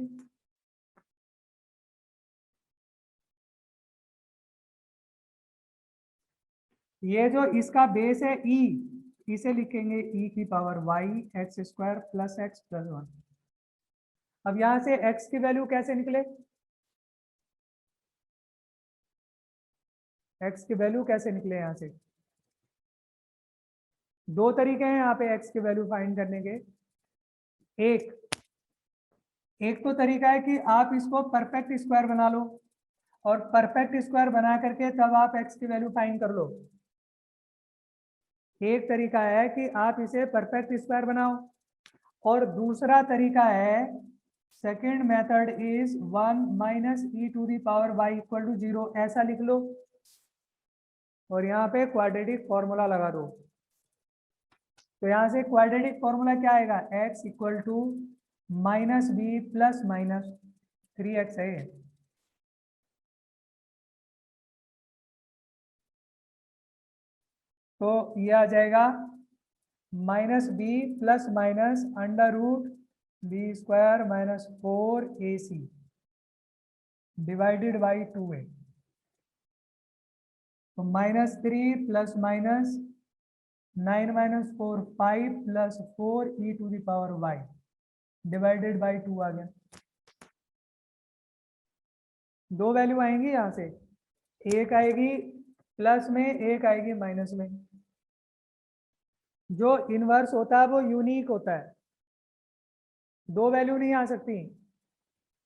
ये जो इसका बेस है e, इसे लिखेंगे e की power y x² plus x plus 1। अब यहां से x की वैल्यू कैसे निकले? x की वैल्यू कैसे निकले? यहां से दो तरीके हैं यहाँ पे x की वैल्यू फाइंड करने के। एक तो तरीका है कि आप इसको परफेक्ट स्क्वायर बना लो, और परफेक्ट स्क्वायर बना करके तब आप x की वैल्यू फाइंड कर लो। एक तरीका है कि आप इसे परफेक्ट स्क्वायर बनाओ, और दूसरा तरीका है, second method is 1 minus e to the power y equal to 0, ऐसा लिख लो और यहाँ पे क्वाड्रेटिक फॉर्मूला लगा दो। तो यहाँ से क्वाड्रेटिक फॉर्मूला क्या आएगा, x equal to minus b plus minus 3x है। तो ये आ जाएगा minus b plus minus √b² minus 4ac divided by 2a। तो -3 plus minus 9 minus 4 5 plus 4e to the power y divided by 2 आ गया। दो वैल्यू आएंगी यहां से, एक आएगी प्लस में, एक आएगी माइनस में। जो इनवर्स होता है वो यूनिक होता है, दो वैल्यू नहीं आ सकती।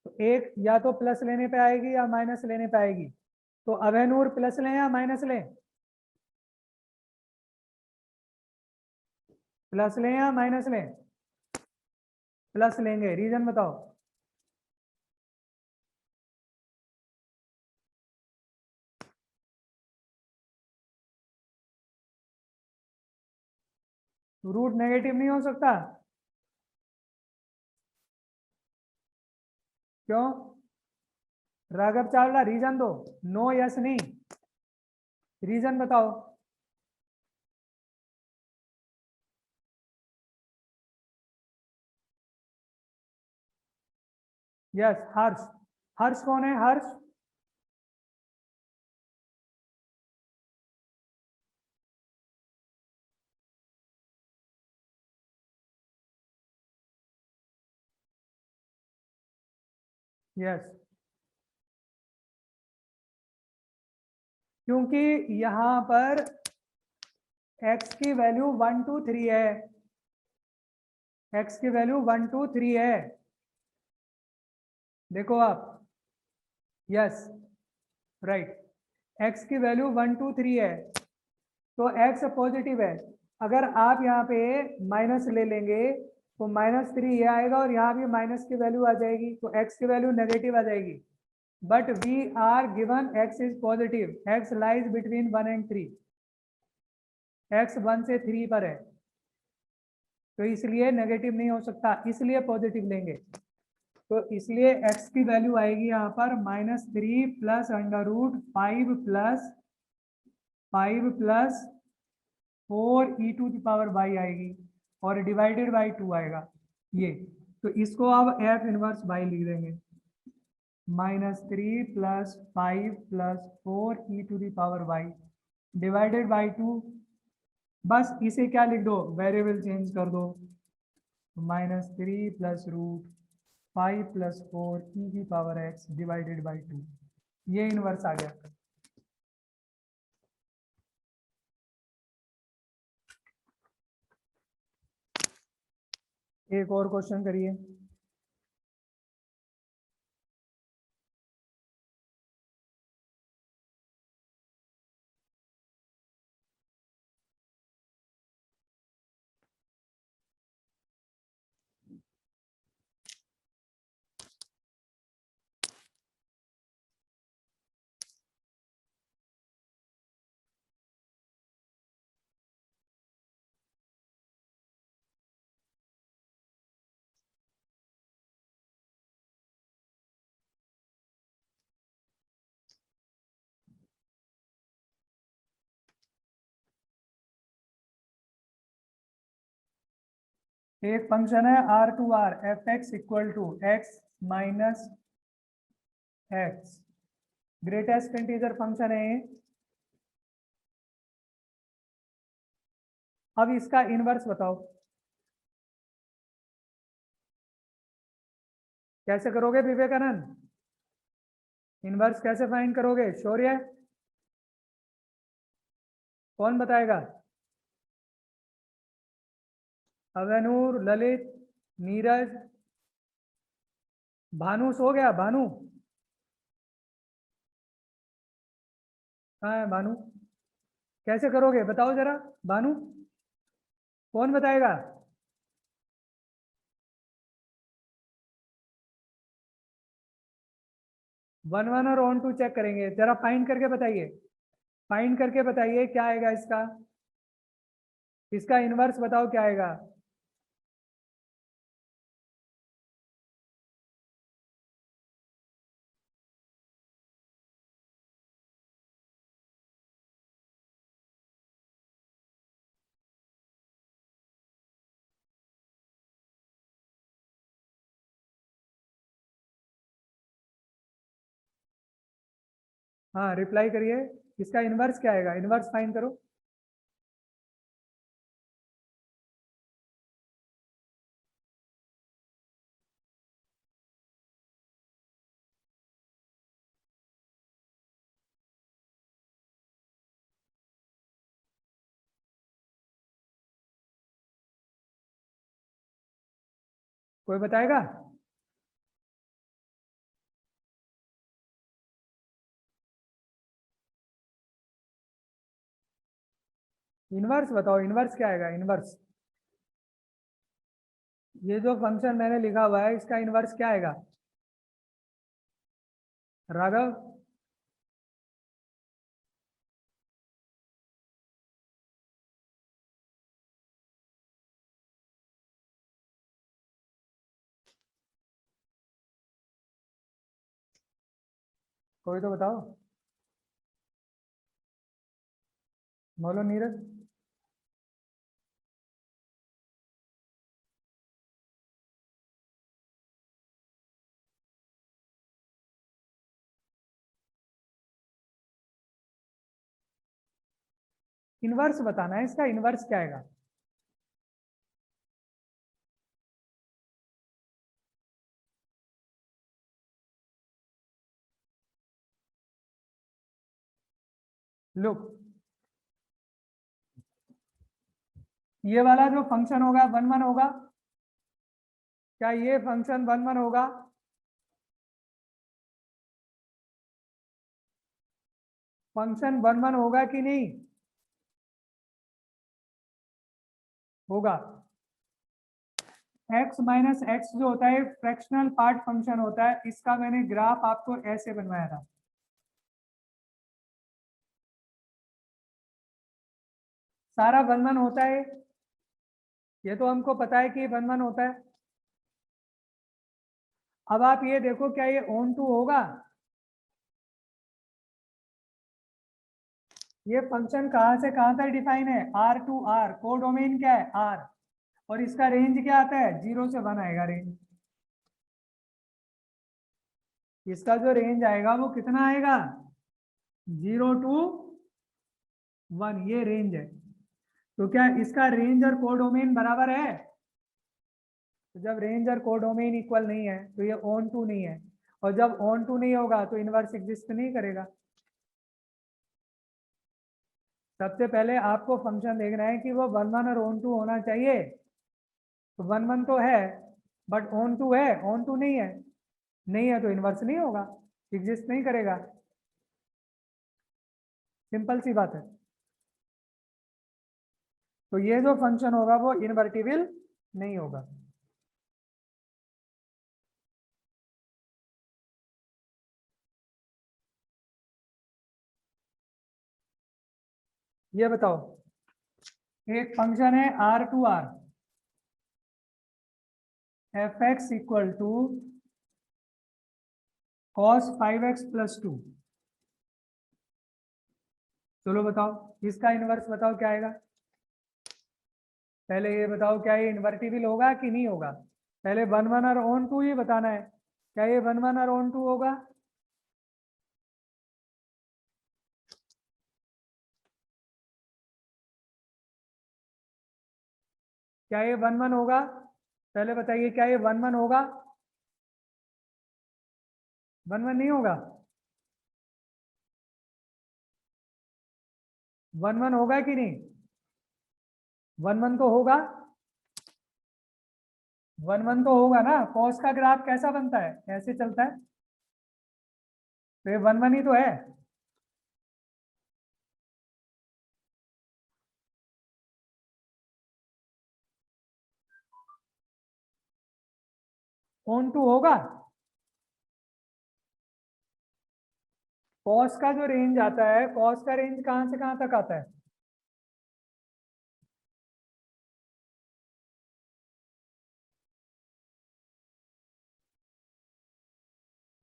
तो एक या तो प्लस लेने पे आएगी या माइनस लेने पे आएगी। तो अबेनूर प्लस लें या माइनस लें? प्लस लें या माइनस लें? प्लस लेंगे, रीजन बताओ। रूट नेगेटिव नहीं हो सकता? क्यों? राघव चावला रीजन दो, नो यस नहीं, रीजन बताओ। यस हर्ष। हर्ष कौन है? हर्ष यस। क्योंकि यहां पर x की वैल्यू 1 2 3 है, x की वैल्यू 1 2 3 है। देखो आप, यस राइट, x की वैल्यू 1 2 3 है, तो x पॉजिटिव है। अगर आप यहाँ पे माइनस ले लेंगे तो -3 ये आएगा और यहाँ भी माइनस की वैल्यू आ जाएगी, तो x की वैल्यू नेगेटिव आ जाएगी। But we are given x is positive, x lies between 1 and 3, x 1 से 3 पर है। तो इसलिए नेगेटिव नहीं हो सकता, इसलिए पॉजिटिव लेंगे। तो इसलिए x की वैल्यू आएगी यहाँ पर -3 plus under root 5 plus 4e⁻y आएगी और डिवाइडेड बाई 2 आएगा ये। तो इसको अब f इनवर्स बाई लिख देंगे, -3 plus 5 plus 4e⁻y divided by 2। बस इसे क्या लिख दो, वेरिएबल चेंज कर दो, -3 plus root 5 plus 4e⁻x divided by 2, ये इनवर्स आ गया। एक और क्वेश्चन करिए। एक फंक्शन है R2R fx equal to x minus x, greatest integer function है। अब इसका इनवर्स बताओ, कैसे करोगे विवेकानंद? इनवर्स कैसे फाइंड करोगे शौर्य? कौन बताएगा? अवनूर, ललित, नीरज, भानु सो गया? भानु कहाँ है? भानु कैसे करोगे बताओ जरा, भानु कौन बताएगा? वन वन और ऑन टू चेक करेंगे, जरा फाइंड करके बताइए, फाइंड करके बताइए क्या आएगा इसका, इसका इनवर्स बताओ क्या आएगा। हाँ रिप्लाई करिए, इसका इनवर्स क्या आएगा, इनवर्स फाइंड करो। कोई बताएगा? इनवर्स बताओ, इनवर्स क्या आएगा इनवर्स? ये जो फंक्शन मैंने लिखा हुआ है इसका इनवर्स क्या आएगा? राघव कोई तो बताओ, बोलो नीरज। इनवर्स बताना है इसका, इनवर्स क्या आएगा? लुक, ये वाला जो फंक्शन होगा वन वन होगा, क्या ये फंक्शन वन वन होगा? फंक्शन वन वन होगा कि नहीं? होगा। x माइनस एक्स जो होता है फ्रैक्शनल पार्ट फंक्शन होता है, इसका मैंने ग्राफ आपको ऐसे बनवाया था, सारा वन वन होता है। ये तो हमको पता है कि 1 1 होता है। अब आप ये देखो क्या ये ऑन टू होगा? ये फंक्शन कहां से कहां तक डिफाइन है? Are to are. कोडोमेन क्या है? आर। और इसका रेंज क्या आता है? 0 से 1 आएगा रेंज। इसका जो रेंज आएगा वो कितना आएगा? 0 to 1, ये रेंज है। तो क्या इसका रेंज और कोडोमेन बराबर है? तो जब रेंज और कोडोमेन इक्वल नहीं है तो ये ऑन टू नहीं है, और जब ऑन टू नहीं होगा तो इनवर्स एग्जिस्ट नहीं करेगा। सबसे पहले आपको फंक्शन देखना है कि वो 1 1 और ऑन टू होना चाहिए। तो 1 1 तो है, बट ऑन टू है? ऑन टू नहीं है। नहीं है तो इनवर्स नहीं होगा, एग्जिस्ट नहीं करेगा। सिंपल सी बात है। तो ये जो फंक्शन होगा वो इनवर्टिबल नहीं होगा। ये बताओ, एक फंक्शन है R2R, f x equal to cos 5x + 2। चलो बताओ, इसका इनवर्स बताओ क्या आएगा। पहले ये बताओ क्या ये इन्वर्टिबल होगा कि नहीं होगा। पहले 1 1 और ऑन टू ही बताना है। क्या ये 1 1 और ऑन टू होगा? क्या ये 1 1 होगा? पहले बताइए, क्या ये 1 1 होगा? 1 1 नहीं होगा। 1 1 होगा कि नहीं? 1 1 तो होगा। 1 1 तो होगा ना। कॉस का ग्राफ कैसा बनता है? ऐसे चलता है। तो ये 1 1 ही तो है। ऑन टू होगा। कॉस का जो रेंज आता है, कॉस का रेंज कहां से कहां तक आता है?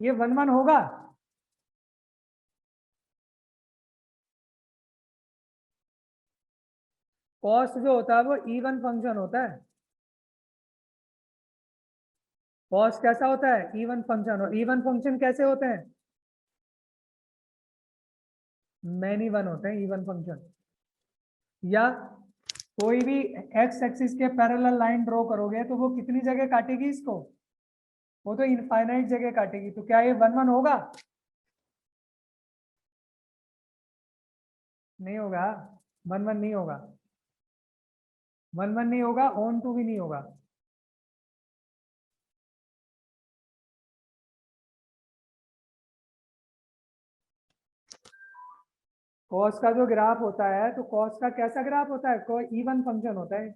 ये 1 1 होगा। कॉस जो होता है वो इवन फंक्शन होता है। कॉस कैसा होता है? Even function. और इवन फंक्शन कैसे होते हैं? मैनी वन होते हैं इवन फंक्शन। या कोई भी एक्स एक्सिस के पैरेलल लाइन ड्रॉ करोगे तो वो कितनी जगह काटेगी इसको? वो तो इनफाइनाइट जगह काटेगी। तो क्या ये 1 1 होगा? नहीं होगा। 1 1 नहीं होगा। 1 1 नहीं होगा, ऑन टू भी नहीं होगा। कॉस का जो ग्राफ होता है, तो कॉस का कैसा ग्राफ होता है? कोई इवन फंक्शन होता है।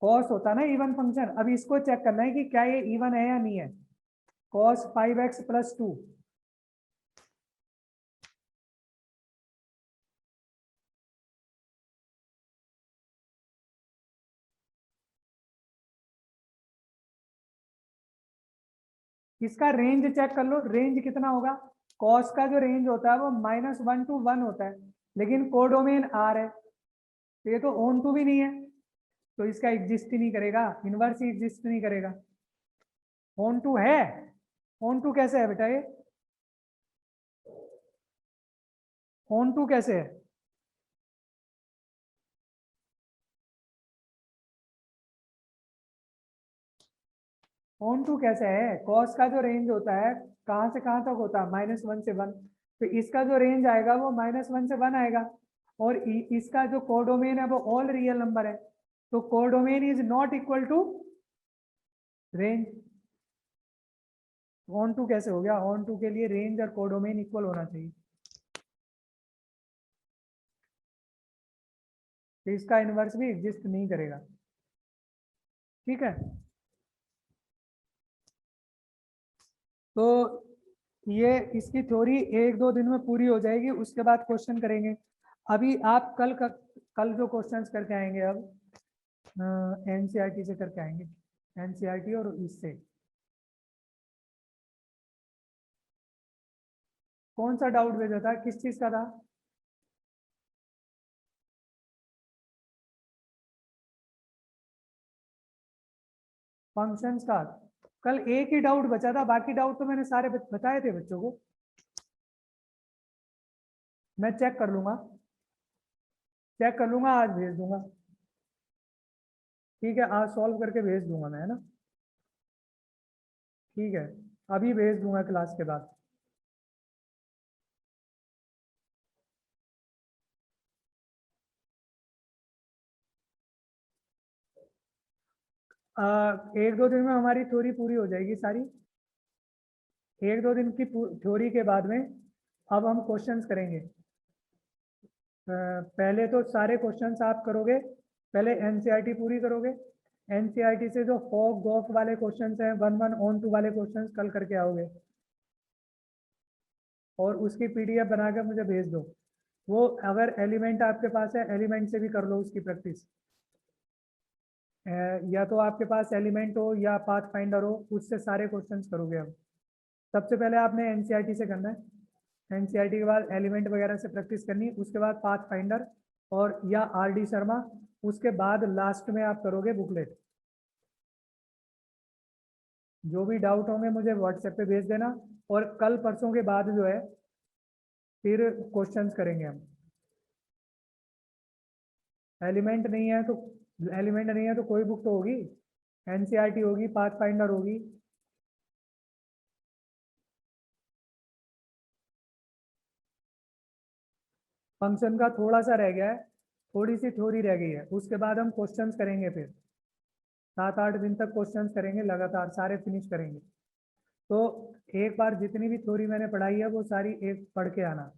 कॉस होता है ना इवन फंक्शन। अब इसको चेक करना है कि क्या ये इवन है या नहीं है। cos 5x + 2। इसका रेंज चेक कर लो, रेंज कितना होगा। कॉस का जो रेंज होता है वो -1 to 1 होता है, लेकिन कोडोमेन आर है, तो ये तो ऑन टू भी नहीं है, तो इसका एग्जिस्ट ही नहीं करेगा, इनवर्स ही एग्जिस्ट नहीं करेगा। ऑन टू है। ऑन टू कैसे है बेटा? ये ऑन टू कैसे है? ऑन टू कैसे है? कॉस का जो रेंज होता है कहां से कहां तक होता है? -1 से 1। तो इसका जो रेंज आएगा वो -1 से 1 आएगा। और इसका जो कोडोमेन है वो ऑल रियल नंबर है, तो codomain is not equal to range. Onto कैसे हो गया? ऑन टू के लिए रेंज और कोडोमेन इक्वल होना चाहिए। तो इसका इन्वर्स भी एग्जिस्ट नहीं करेगा। ठीक है, तो ये इसकी थ्योरी 1-2 दिन में पूरी हो जाएगी, उसके बाद क्वेश्चन करेंगे। अभी आप कल जो क्वेश्चंस करके आएंगे, अब एनसीईआरटी से करके आएंगे, एनसीईआरटी और इससे कौन सा डाउट भेजा था, किस चीज का था? फंक्शंस का। कल एक ही डाउट बचा था, बाकी डाउट तो मैंने सारे बताए थे बच्चों को। मैं चेक कर लूंगा, चेक कर लूंगा, आज भेज दूंगा। ठीक है, आज सॉल्व करके भेज दूंगा मैं, है ना? ठीक है, अभी भेज दूंगा क्लास के बाद। एक दो दिन में हमारी थ्योरी पूरी हो जाएगी सारी। एक दो दिन की थ्योरी के बाद में अब हम क्वेश्चंस करेंगे। पहले तो सारे क्वेश्चंस आप करोगे, पहले एनसीईआरटी पूरी करोगे। एनसीईआरटी से जो फॉग गॉफ वाले क्वेश्चंस हैं, 1-1 ऑन टू वाले क्वेश्चंस कल करके आओगे, और उसकी पीडीएफ बनाकर मुझे भेज दो। वो अगर एलिमेंट आपके पास है, एलिमेंट से भी कर लो उसकी प्रैक्टिस। या तो आपके पास एलिमेंट हो या पाथ फाइंडर हो, उससे सारे क्वेश्चंस करोगे। अब सबसे पहले आपने एनसीईआरटी से करना है, एनसीईआरटी के बाद एलिमेंट वगैरह से प्रैक्टिस करनी, उसके बाद पाथ फाइंडर और या आरडी शर्मा, उसके बाद लास्ट में आप करोगे बुकलेट। जो भी डाउट होंगे मुझे व्हाट्सएप पे भेज देना, और कल परसों के बाद जो है फिर क्वेश्चंस करेंगे हम। एलिमेंट नहीं है तो, एलिमेंट नहीं है तो कोई बुक तो होगी, एनसीईआरटी होगी, पाथ फाइंडर होगी। फंक्शन का थोड़ा सा रह गया है, थोड़ी सी थ्योरी रह गई है, उसके बाद हम क्वेश्चंस करेंगे। फिर 7-8 दिन तक क्वेश्चंस करेंगे, लगातार सारे फिनिश करेंगे। तो एक बार जितनी भी थ्योरी मैंने पढ़ाई है वो सारी एक पढ़ के आना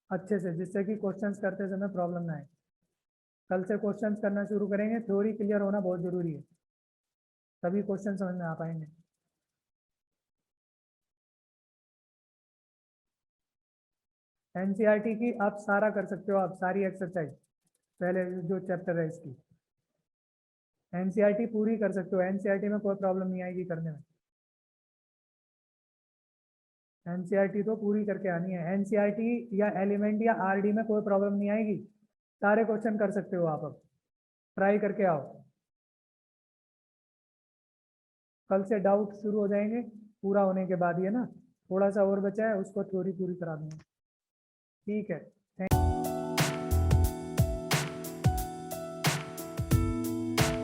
अच्छे से, जिससे कि क्वेश्चंस करते समय प्रॉब्लम ना आए। कल से क्वेश्चंस करना शुरू करेंगे, थ्योरी क्लियर होना बहुत जरूरी है, तभी क्वेश्चन समझ में आ पाएंगे। एनसीईआरटी की आप सारा कर सकते हो, आप सारी एक्सरसाइज, पहले जो चैप्टर है इसकी एनसीईआरटी पूरी कर सकते हो, एनसीईआरटी में कोई प्रॉब्लम नहीं आएगी करने में। एनसीईआरटी तो पूरी करके आनी है, एनसीईआरटी या एलिमेंट या आरडी में कोई प्रॉब्लम नहीं आएगी, सारे क्वेश्चन कर सकते हो आप। अब ट्राई करके आओ, कल से डाउट शुरू हो जाएंगे पूरा होने के बाद, ये ना थोड़ा सा और बचा है, उसको थ्योरी पूरी करा दूंगा। ठीक है।